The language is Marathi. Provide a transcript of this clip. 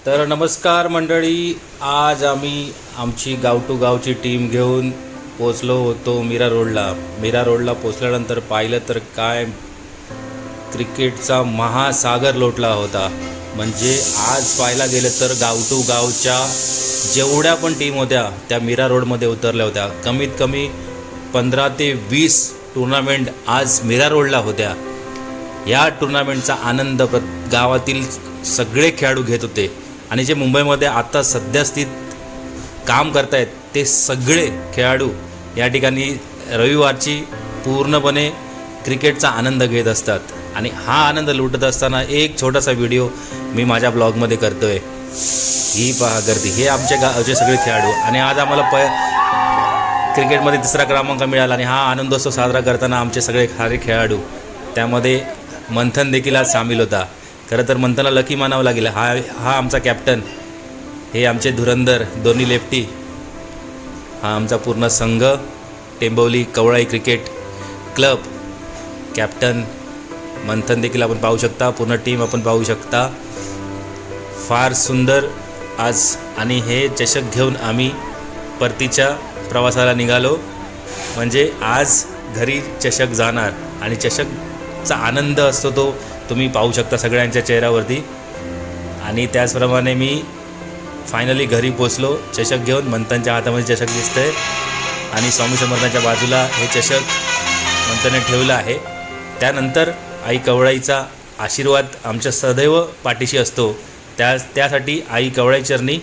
तर नमस्कार मंडळी, आज आम्ही आमची गाव टू गावची टीम घेऊन पोचलो होतो मीरा रोडला पोचल्यानंतर पाहिलं तर काय क्रिकेटचा महासागर लोटला होता. म्हणजे आज पाहायला गेलं तर गाव टू गावच्या जेवढ्या पण टीम होत्या त्या मीरा रोडमध्ये उतरल्या होत्या. कमीत कमी 15 ते 20 टुर्नामेंट आज मीरा रोडला होत्या. या टुर्नामेंटचा आनंद गावातील सगळे खेळाडू घेत होते आणि जे मुंबईमध्ये आता सध्यास्थित काम करतायत ते सगळे खेळाडू या ठिकाणी रविवारची पूर्णपणे क्रिकेटचा आनंद घेत असतात. आणि हा आनंद लुटत असताना एक छोटासा व्हिडिओ मी माझ्या ब्लॉगमध्ये करतो आहे. ही पहा गर्दी, हे आमच्या गावचे सगळे खेळाडू. आणि आज आम्हाला क्रिकेटमध्ये 3रा क्रमांक मिळाला आणि हा आनंदोत्सव साजरा करताना आमचे सगळे सारे खेळाडू, त्यामध्ये मंथन देखील आज सामील होता. खरं तर मंथनला लकी मानावं लागेल. हा आमचा कॅप्टन, हे आमचे धुरंधर दोन्ही लेफ्टी, हा आमचा पूर्ण संघ टेंबवली कवळाई क्रिकेट क्लब. कॅप्टन मंथन देखील आपण पाहू शकता, पूर्ण टीम आपण पाहू शकता. फार सुंदर आज. आणि हे चषक घेऊन आम्ही परतीच्या प्रवासाला निघालो. म्हणजे आज घरी चषक जाणार आणि चषकचा आनंद असतो तो तुम्ही पाहू शकता सगळ्यांच्या चेहऱ्यावरती. आणि त्याचप्रमाणे मी फायनली घरी पोचलो चषक घेऊन. मंथनच्या हातामध्ये चषक दिसतंय आणि स्वामी समर्थांच्या बाजूला हे चषक मंथनने ठेवलं आहे. त्यानंतर आई कवळाईचा आशीर्वाद आमच्या सदैव पाठीशी असतो. त्यासाठी आई कवळाई चरणी